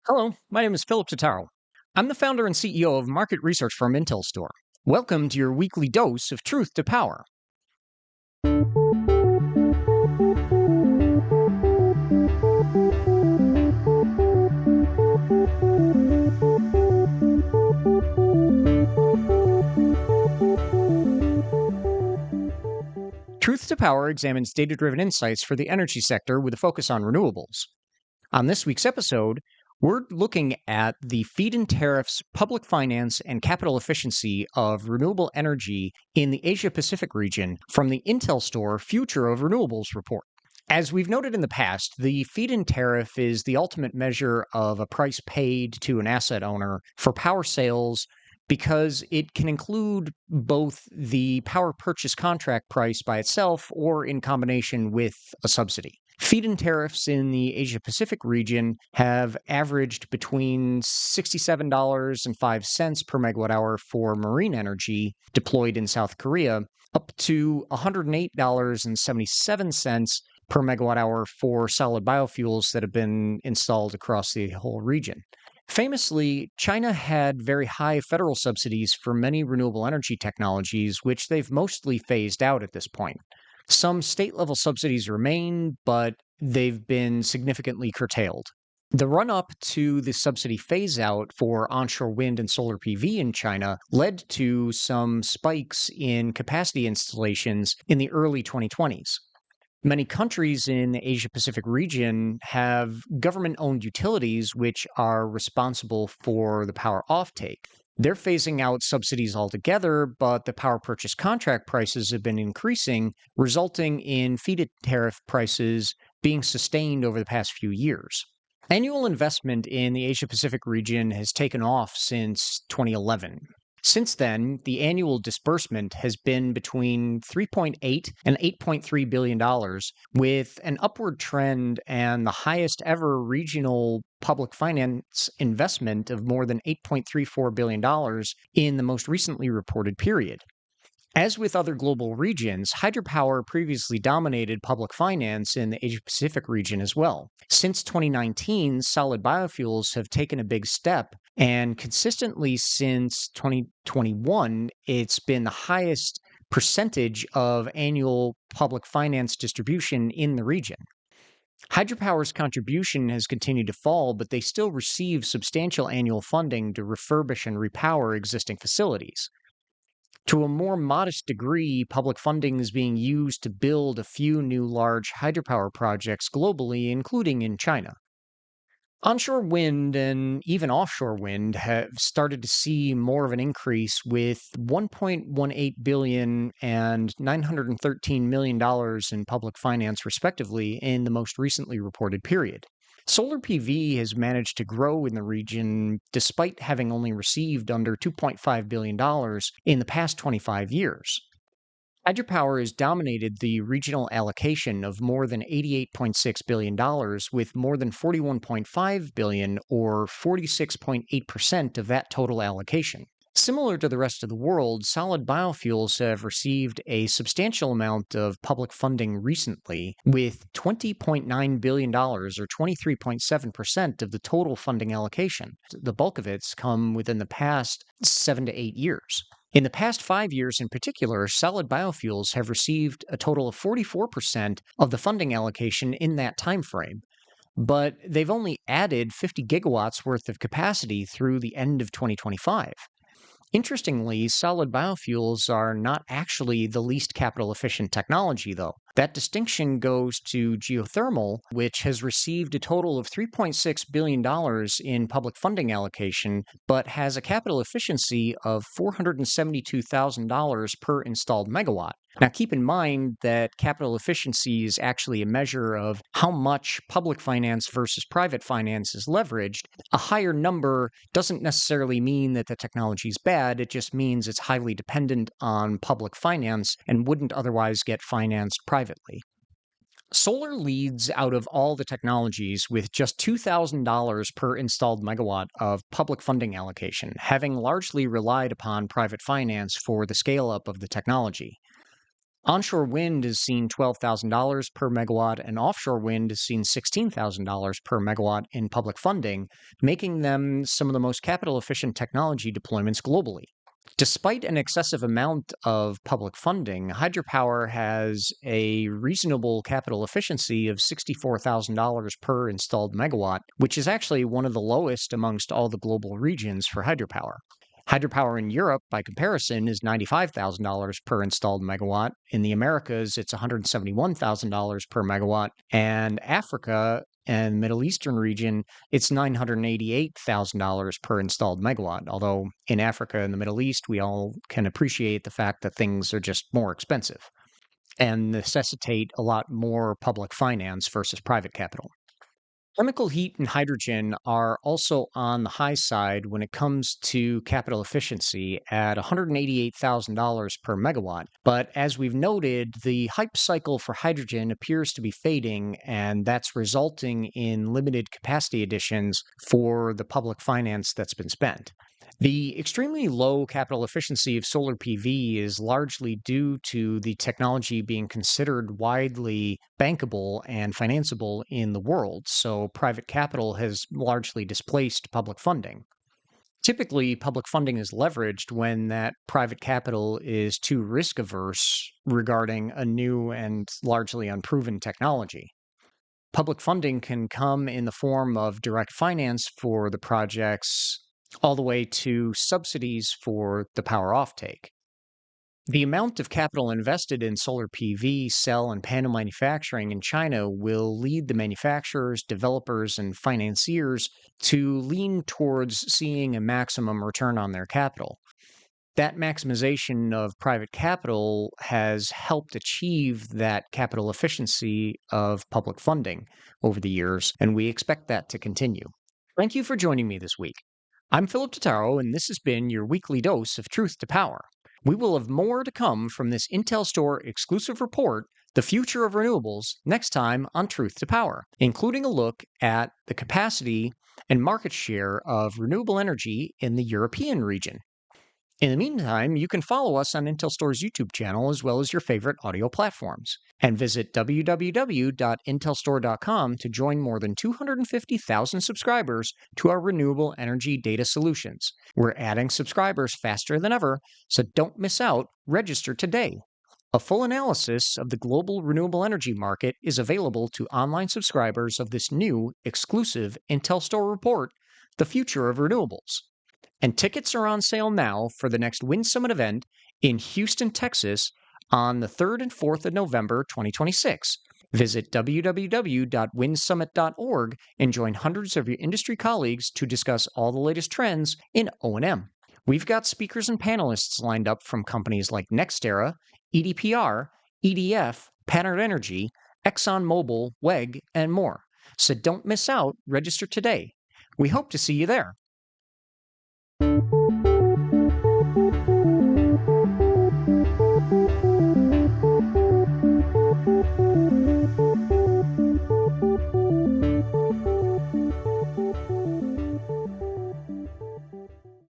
Hello, my name is Philip Totaro. I'm the founder and CEO of market research firm IntelStor. Welcome to your weekly dose of truth to power. Truth to Power examines data driven insights for the energy sector with a focus on renewables. On this week's episode, we're looking at the feed in tariffs, public finance, and capital efficiency of renewable energy in the Asia Pacific region from the IntelStor Future of Renewables report. As we've noted in the past, the feed in tariff is the ultimate measure of a price paid to an asset owner for power sales because it can include both the power purchase contract price by itself or in combination with a subsidy. Feed-in tariffs in the Asia-Pacific region have averaged between $67.05 per megawatt hour for marine energy deployed in South Korea, up to $108.77 per megawatt hour for solid biofuels that have been installed across the whole region. Famously, China had very high federal subsidies for many renewable energy technologies, which they've mostly phased out at this point. Some state level subsidies remain, but they've been significantly curtailed. The run up to the subsidy phase out for onshore wind and solar PV in China led to some spikes in capacity installations in the early 2020s. Many countries in the Asia Pacific region have government owned utilities which are responsible for the power offtake. They're phasing out subsidies altogether, but the power purchase contract prices have been increasing, resulting in feed-in tariff prices being sustained over the past few years. Annual investment in the Asia Pacific region has taken off since 2011. Since then, the annual disbursement has been between $3.8 and $8.3 billion, with an upward trend and the highest ever regional public finance investment of more than $8.34 billion in the most recently reported period. As with other global regions, hydropower previously dominated public finance in the Asia Pacific region as well. Since 2019, solid biofuels have taken a big step, and consistently since 2021, it's been the highest percentage of annual public finance distribution in the region. Hydropower's contribution has continued to fall, but they still receive substantial annual funding to refurbish and repower existing facilities. To a more modest degree, public funding is being used to build a few new large hydropower projects globally, including in China. Onshore wind and even offshore wind have started to see more of an increase, with $1.18 billion and $913 million in public finance, respectively, in the most recently reported period. Solar PV has managed to grow in the region despite having only received under $2.5 billion in the past 25 years. Hydropower has dominated the regional allocation of more than $88.6 billion, with more than $41.5 billion, or 46.8% of that total allocation. Similar to the rest of the world, solid biofuels have received a substantial amount of public funding recently, with $20.9 billion, or 23.7% of the total funding allocation. The bulk of it's come within the past 7 to 8 years. In the past 5 years in particular, solid biofuels have received a total of 44% of the funding allocation in that time frame, but they've only added 50 gigawatts worth of capacity through the end of 2025. Interestingly, solid biofuels are not actually the least capital efficient technology, though. That distinction goes to geothermal, which has received a total of $3.6 billion in public funding allocation, but has a capital efficiency of $472,000 per installed megawatt. Now, keep in mind that capital efficiency is actually a measure of how much public finance versus private finance is leveraged. A higher number doesn't necessarily mean that the technology is bad, it just means it's highly dependent on public finance and wouldn't otherwise get financed privately. Solar leads out of all the technologies with just $2,000 per installed megawatt of public funding allocation, having largely relied upon private finance for the scale up of the technology. Onshore wind is seen $12,000 per megawatt, and offshore wind is seen $16,000 per megawatt in public funding, making them some of the most capital efficient technology deployments globally. Despite an excessive amount of public funding, hydropower has a reasonable capital efficiency of $64,000 per installed megawatt, which is actually one of the lowest amongst all the global regions for hydropower. Hydropower in Europe, by comparison, is $95,000 per installed megawatt. In the Americas, it's $171,000 per megawatt. And Africa and Middle Eastern region, it's $988,000 per installed megawatt. Although in Africa and the Middle East, we all can appreciate the fact that things are just more expensive and necessitate a lot more public finance versus private capital. Chemical heat and hydrogen are also on the high side when it comes to capital efficiency at $188,000 per megawatt. But as we've noted, the hype cycle for hydrogen appears to be fading, and that's resulting in limited capacity additions for the public finance that's been spent. The extremely low capital efficiency of solar PV is largely due to the technology being considered widely bankable and financeable in the world, so private capital has largely displaced public funding. Typically, public funding is leveraged when that private capital is too risk averse regarding a new and largely unproven technology. Public funding can come in the form of direct finance for the projects all the way to subsidies for the power offtake. The amount of capital invested in solar PV, cell, and panel manufacturing in China will lead the manufacturers, developers, and financiers to lean towards seeing a maximum return on their capital. That maximization of private capital has helped achieve that capital efficiency of public funding over the years, and we expect that to continue. Thank you for joining me this week. I'm Philip Totaro, and this has been your weekly dose of truth to power. We will have more to come from this IntelStor exclusive report, The Future of Renewables, next time on Truth to Power, including a look at the capacity and market share of renewable energy in the European region. In the meantime, you can follow us on IntelStor's YouTube channel as well as your favorite audio platforms. And visit www.intelstore.com to join more than 250,000 subscribers to our renewable energy data solutions. We're adding subscribers faster than ever, so don't miss out. Register today. A full analysis of the global renewable energy market is available to online subscribers of this new exclusive IntelStor report, The Future of Renewables. And tickets are on sale now for the next Wind Summit event in Houston, Texas on the 3rd and 4th of November 2026. Visit www.windsummit.org and join hundreds of your industry colleagues to discuss all the latest trends in O&M. We've got speakers and panelists lined up from companies like NextEra, EDPR, EDF, Pattern Energy, ExxonMobil, WEG, and more. So don't miss out. Register today. We hope to see you there.